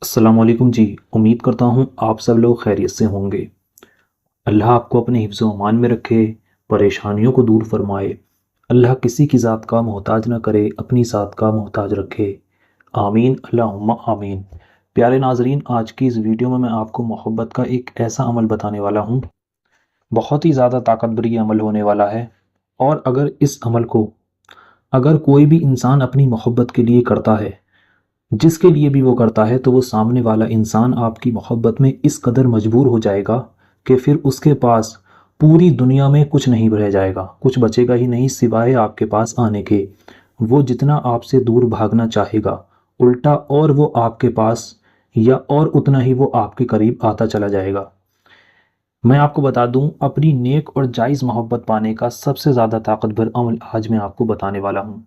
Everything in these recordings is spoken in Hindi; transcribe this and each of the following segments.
अस्सलाम वालेकुम जी। उम्मीद करता हूँ आप सब लोग खैरियत से होंगे। अल्लाह आपको अपने हिफ्ज़ व अमान में रखे, परेशानियों को दूर फरमाए। अल्लाह किसी की ज़ात का मोहताज न करे, अपनी ज़ात का मोहताज रखे। आमीन अल्लाहुम्मा आमीन। प्यारे नाज़रीन, आज की इस वीडियो में मैं आपको मोहब्बत का एक ऐसा अमल बताने वाला हूँ, बहुत ही ज़्यादा ताकतवर ये अमल होने वाला है। और अगर इस अमल को अगर कोई भी इंसान अपनी मोहब्बत के लिए करता है, जिसके लिए भी वो करता है, तो वो सामने वाला इंसान आपकी मोहब्बत में इस कदर मजबूर हो जाएगा कि फिर उसके पास पूरी दुनिया में कुछ नहीं रह जाएगा, कुछ बचेगा ही नहीं सिवाय आपके पास आने के। वो जितना आपसे दूर भागना चाहेगा, उल्टा और वो आपके पास या और उतना ही वो आपके करीब आता चला जाएगा। मैं आपको बता दूं, अपनी नेक और जायज़ मोहब्बत पाने का सबसे ज़्यादा ताकतवर अमल आज मैं आपको बताने वाला हूँ।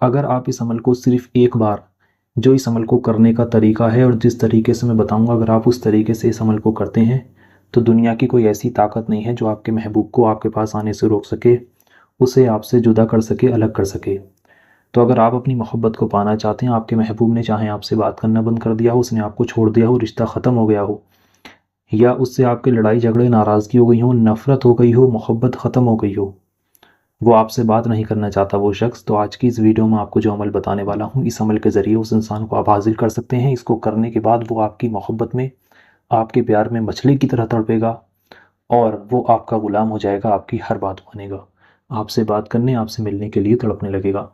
अगर आप इस अमल को सिर्फ एक बार, जो इस अमल को करने का तरीका है और जिस तरीके से मैं बताऊंगा, अगर आप उस तरीके से इस अमल को करते हैं, तो दुनिया की कोई ऐसी ताकत नहीं है जो आपके महबूब को आपके पास आने से रोक सके, उसे आपसे जुदा कर सके, अलग कर सके। तो अगर आप अपनी मोहब्बत को पाना चाहते हैं, आपके महबूब ने चाहे आपसे बात करना बंद कर दिया हो, उसने आपको छोड़ दिया हो, रिश्ता ख़त्म हो गया हो, या उससे आपके लड़ाई झगड़े नाराज़गी हो गई हो, नफ़रत हो गई हो, मोहब्बत ख़त्म हो गई हो, वो आपसे बात नहीं करना चाहता वो शख्स, तो आज की इस वीडियो में आपको जो अमल बताने वाला हूँ, इस अमल के ज़रिए उस इंसान को आप हाज़िल कर सकते हैं। इसको करने के बाद वो आपकी मोहब्बत में, आपके प्यार में मछली की तरह तड़पेगा और वो आपका ग़ुलाम हो जाएगा, आपकी हर बात मानेगा, आपसे बात करने, आपसे मिलने के लिए तड़पने लगेगा।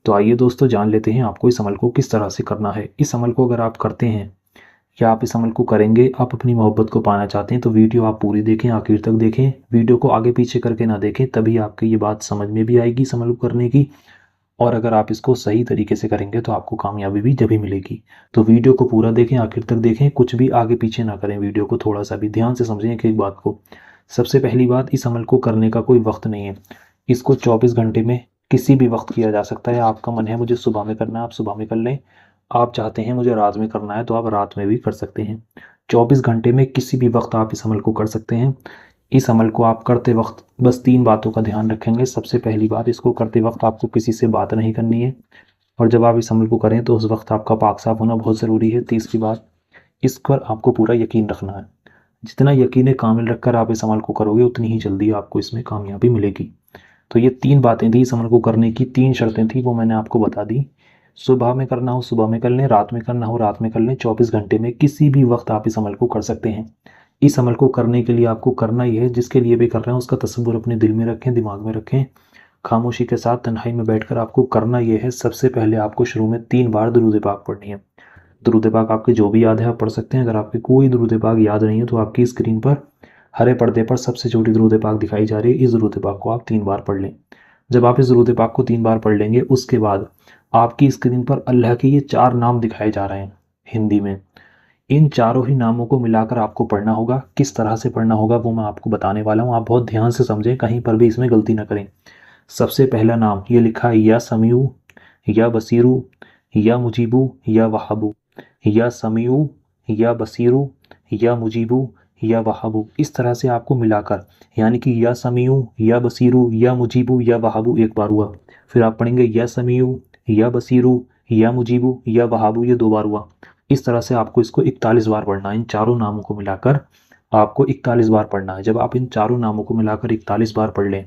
तो आइए दोस्तों, जान लेते हैं आपको इस अमल को किस तरह से करना है। इस अमल को अगर आप करते हैं या आप इस अमल को करेंगे, आप अपनी मोहब्बत को पाना चाहते हैं, तो वीडियो आप पूरी देखें, आखिर तक देखें। वीडियो को आगे पीछे करके ना देखें, तभी आपकी ये बात समझ में भी आएगी इस अमल को करने की। और अगर आप इसको सही तरीके से करेंगे तो आपको कामयाबी भी जभी मिलेगी। तो वीडियो को पूरा देखें, आखिर तक देखें, कुछ भी आगे पीछे ना करें, वीडियो को थोड़ा सा भी ध्यान से समझें एक एक बात को। सबसे पहली बात, इस अमल को करने का कोई वक्त नहीं है। इसको 24 घंटे में किसी भी वक्त किया जा सकता है। आपका मन है मुझे सुबह में करना है, आप सुबह में कर लें। आप चाहते हैं मुझे रात में करना है, तो आप रात में भी कर सकते हैं। 24 घंटे में किसी भी वक्त आप इस अमल को कर सकते हैं। इस अमल को आप करते वक्त बस 3 बातों का ध्यान रखेंगे। सबसे पहली बात, इसको करते वक्त आपको किसी से बात नहीं करनी है, और जब आप इस अमल को करें तो उस वक्त आपका पाक साफ होना बहुत ज़रूरी है। तीसरी बात, इस पर आपको पूरा यकीन रखना है। जितना यकीन कामिल रखकर आप इस अमल को करोगे, उतनी ही जल्दी आपको इसमें कामयाबी मिलेगी। तो ये 3 बातें थी इस अमल को करने की, 3 शर्तें थी, वो मैंने आपको बता दी। सुबह में करना हो सुबह में कर लें, रात में करना हो रात में कर लें, 24 घंटे में किसी भी वक्त आप इस अमल को कर सकते हैं। इस अमल को करने के लिए आपको करना ये है, जिसके लिए भी कर रहे हैं उसका तसव्वुर अपने दिल में रखें, दिमाग में रखें। खामोशी के साथ तन्हाई में बैठकर आपको करना ये है, सबसे पहले आपको शुरू में 3 बार दुरूद पाक पढ़नी है। दुरूद पाक आपके जो भी याद है आप पढ़ सकते हैं। अगर आपके कोई दुरूद पाक याद नहीं है, तो आपकी स्क्रीन पर हरे पर्दे पर सबसे छोटी दुरूद पाक दिखाई जा रही है, इस दुरूद पाक को आप 3 बार पढ़ लें। जब आप इस दुरूद पाक को 3 बार पढ़ लेंगे, उसके बाद आपकी स्क्रीन पर अल्लाह के ये 4 नाम दिखाए जा रहे हैं हिंदी में। इन चारों ही नामों को मिलाकर आपको पढ़ना होगा। किस तरह से पढ़ना होगा वो मैं आपको बताने वाला हूँ, आप बहुत ध्यान से समझें, कहीं पर भी इसमें गलती ना करें। सबसे पहला नाम ये लिखा है, या समीऊ, या बसीरू, या मुजीबू, या वहाबू। या समीऊ, या बसीरू, या मुजीबू, या वहाबू। इस तरह से आपको मिलाकर, यानी कि या समीऊ, या बसीरू, या मुजीबू, या वहाबू एक बार हुआ। फिर आप पढ़ेंगे या समीऊ, या बसीरू, या मुजीबू, या वहाबू, ये 2 बार हुआ। इस तरह से आपको इसको 41 बार पढ़ना है। इन चारों नामों को मिलाकर आपको 41 बार पढ़ना है। जब आप इन चारों नामों को मिलाकर 41 बार पढ़ लें,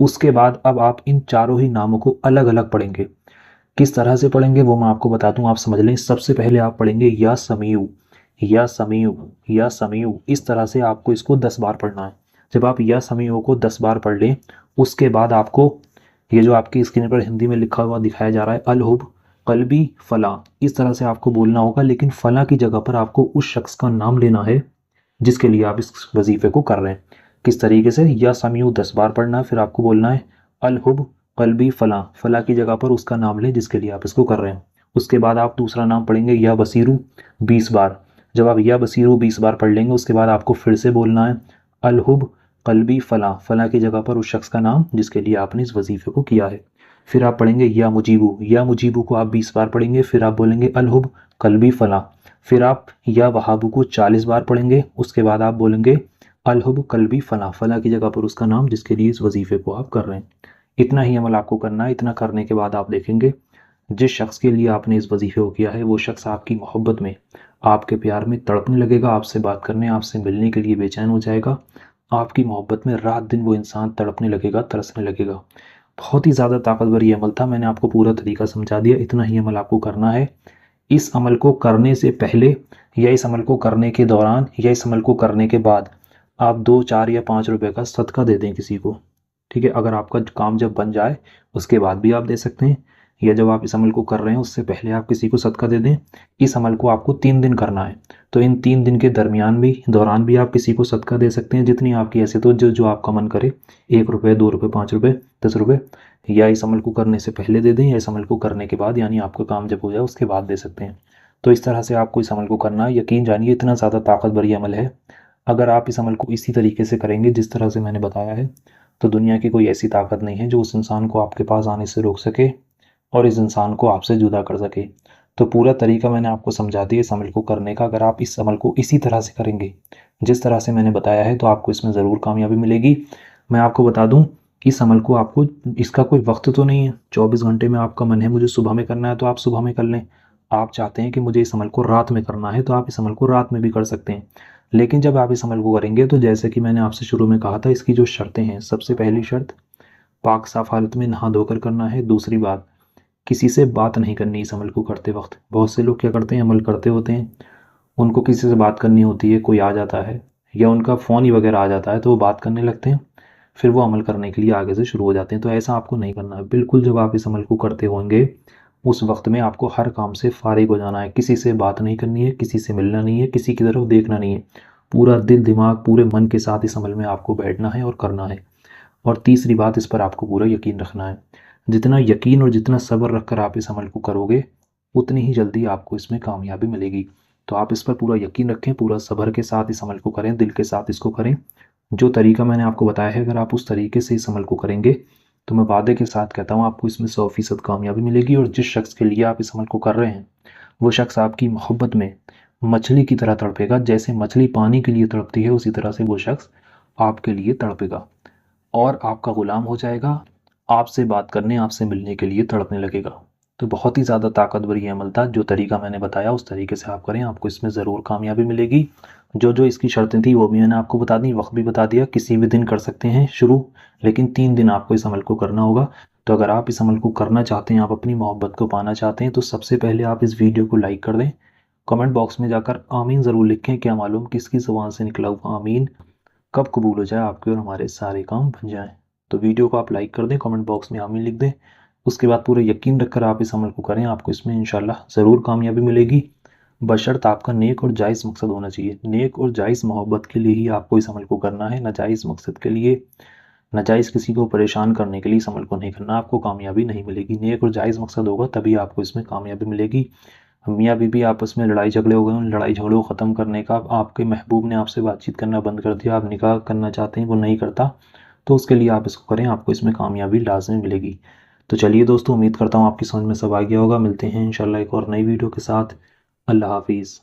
उसके बाद अब आप इन चारों ही नामों को अलग अलग पढ़ेंगे। किस तरह से पढ़ेंगे वो मैं आपको बता दूं, आप समझ लें। सबसे पहले आप पढ़ेंगे या समीऊ, या समीऊ, या समीऊ। इस तरह से आपको इसको 10 बार पढ़ना है। जब आप या समीऊ को 10 बार पढ़ लें, उसके बाद आपको ये जो आपकी स्क्रीन पर हिंदी में लिखा हुआ दिखाया जा रहा है, अलहुब कल्बी फला, इस तरह से आपको बोलना होगा। लेकिन फला की जगह पर आपको उस शख्स का नाम लेना है जिसके लिए आप इस वजीफे को कर रहे हैं। किस तरीके से, या समीऊ 10 बार पढ़ना है, फिर आपको बोलना है अलहुब कल्बी फला, फला की जगह पर उसका नाम लें जिसके लिए आप इसको कर रहे हैं। उसके बाद आप दूसरा नाम पढ़ेंगे या बसीरू 20 बार। जब आप या बसीरू 20 बार पढ़ लेंगे, उसके बाद आपको फिर से बोलना है अलहुब कल्बी फला, फला की जगह पर उस शख्स का नाम जिसके लिए आपने इस वजीफे को किया है। फिर आप पढ़ेंगे या मुजीबू, या मुजीबू को आप 20 बार पढ़ेंगे, फिर आप बोलेंगे अलहुब कल्बी फला। फिर आप या वहाबू को 40 बार पढ़ेंगे, उसके बाद आप बोलेंगे अलहुब कल्बी फला, फला की जगह पर उसका नाम जिसके लिए इस वजीफे को आप कर रहे हैं। इतना ही अमल आपको करना है। इतना करने के बाद आप देखेंगे जिस शख्स के लिए आपने इस वजीफे को किया है वो शख्स आपकी मोहब्बत में, आपके प्यार में तड़पने लगेगा, आपसे बात करने, आपसे मिलने के लिए बेचैन हो जाएगा। आपकी मोहब्बत में रात दिन वो इंसान तड़पने लगेगा, तरसने लगेगा। बहुत ही ज़्यादा ताकतवर ये अमल था। मैंने आपको पूरा तरीका समझा दिया। इतना ही अमल आपको करना है। इस अमल को करने से पहले या इस अमल को करने के दौरान या इस अमल को करने के बाद आप 2, 4 या 5 रुपए का सदका दे दें किसी को। ठीक है, अगर आपका काम जब बन जाए उसके बाद भी आप दे सकते हैं, या जब आप इस अमल को कर रहे हैं उससे पहले आप किसी को सदका दे दें। इस अमल को आपको 3 दिन करना है, तो इन 3 दिन के दौरान भी आप किसी को सदका दे सकते हैं, जितनी आपकी हैसियत हो, जो जो आपका मन करे। 1 रुपये, 2 रुपये, 5 रुपये, 10 रुपये, या इस अमल को करने से पहले दे दें या इस अमल को करने के बाद, यानी आपका काम जब हो जाए उसके बाद दे सकते हैं। तो इस तरह से आपको इस अमल को करना है। यकीन जानिए इतना ज़्यादा ताकतवर ये अमल है। अगर आप इस अमल को इसी तरीके से करेंगे जिस तरह से मैंने बताया है, तो दुनिया की कोई ऐसी ताकत नहीं है जो उस इंसान को आपके पास आने से रोक सके और इस इंसान को आपसे जुदा कर सके। तो पूरा तरीका मैंने आपको समझा दिया इस अमल को करने का। अगर आप इस अमल को इसी तरह से करेंगे जिस तरह से मैंने बताया है, तो आपको इसमें ज़रूर कामयाबी मिलेगी। मैं आपको बता दूं, इस अमल को आपको, इसका कोई वक्त तो नहीं है। 24 घंटे में आपका मन है मुझे सुबह में करना है तो आप सुबह में कर लें। आप चाहते हैं कि मुझे इस अमल को रात में करना है तो आप इस अमल को रात में भी कर सकते हैं। लेकिन जब आप इस अमल को करेंगे तो जैसे कि मैंने आपसे शुरू में कहा था, इसकी जो शर्तें हैं, सबसे पहली शर्त, पाक साफ हालत में नहा धोकर करना है। दूसरी बात, किसी से बात नहीं करनी इस अमल को करते वक्त। बहुत से लोग क्या करते हैं, अमल करते होते हैं, उनको किसी से बात करनी होती है, कोई आ जाता है या उनका फ़ोन ही वगैरह आ जाता है तो वो बात करने लगते हैं, फिर वो अमल करने के लिए आगे से शुरू हो जाते हैं। तो ऐसा आपको नहीं करना है। बिल्कुल जब आप इस अमल को करते होंगे उस वक्त में आपको हर काम से फारिग हो जाना है। किसी से बात नहीं करनी है, किसी से मिलना नहीं है, किसी की तरफ देखना नहीं है। पूरा दिल दिमाग पूरे मन के साथ इस अमल में आपको बैठना है और करना है। और तीसरी बात, इस पर आपको पूरा यकीन रखना है। जितना यकीन और जितना सब्र रख कर आप इस अमल को करोगे उतनी ही जल्दी आपको इसमें कामयाबी मिलेगी। तो आप इस पर पूरा यकीन रखें, पूरा सब्र के साथ इस अमल को करें, दिल के साथ इसको करें। जो तरीका मैंने आपको बताया है, अगर आप उस तरीके से इस अमल को करेंगे तो मैं वादे के साथ कहता हूँ आपको इसमें 100% कामयाबी मिलेगी। और जिस शख्स के लिए आप इस अमल को कर रहे हैं वो शख्स आपकी मोहब्बत में मछली की तरह तड़पेगा। जैसे मछली पानी के लिए तड़पती है उसी तरह से वो शख्स आपके लिए तड़पेगा और आपका ग़ुलाम हो जाएगा। आपसे बात करने, आपसे मिलने के लिए तड़पने लगेगा। तो बहुत ही ज़्यादा ताकतवर ये अमल था। जो तरीका मैंने बताया उस तरीके से आप करें, आपको इसमें ज़रूर कामयाबी मिलेगी। जो जो इसकी शर्तें थी वो भी मैंने आपको बता दी, वक्त भी बता दिया। किसी भी दिन कर सकते हैं शुरू, लेकिन 3 दिन आपको इस अमल को करना होगा। तो अगर आप इस अमल को करना चाहते हैं, आप अपनी मोहब्बत को पाना चाहते हैं, तो सबसे पहले आप इस वीडियो को लाइक कर दें। कमेंट बॉक्स में जाकर आमीन ज़रूर लिखें। क्या मालूम किसकी ज़ुबान से निकला हुआ आमीन कब कबूल हो जाए आपके और हमारे सारे काम बन जाएं। तो वीडियो को आप लाइक कर दें, कमेंट बॉक्स में आमीन लिख दें। उसके बाद पूरा यकीन रखकर आप इस अमल को करें, आपको इसमें इंशाल्लाह ज़रूर कामयाबी मिलेगी। बशर्त आपका नेक और जायज़ मकसद होना चाहिए। नेक और जायज़ मोहब्बत के लिए ही आपको इस अमल को करना है, नाजायज़ मकसद के लिए, नाजायज़ किसी को परेशान करने के लिए इस अमल को नहीं करना। आपको कामयाबी नहीं मिलेगी। नेक और जायज़ मकसद होगा तभी आपको इसमें कामयाबी मिलेगी। मियाँ बीवी आपस में लड़ाई झगड़े हो गए, उन लड़ाई झगड़ों को ख़त्म करने का, आपके महबूब ने आपसे बातचीत करना बंद कर दिया, आप निकाह करना चाहते हैं वो नहीं करता, तो उसके लिए आप इसको करें, आपको इसमें कामयाबी लाज़मी मिलेगी। तो चलिए दोस्तों, उम्मीद करता हूँ आपकी समझ में सब आ गया होगा। मिलते हैं इंशाल्लाह एक और नई वीडियो के साथ। अल्लाह हाफिज़।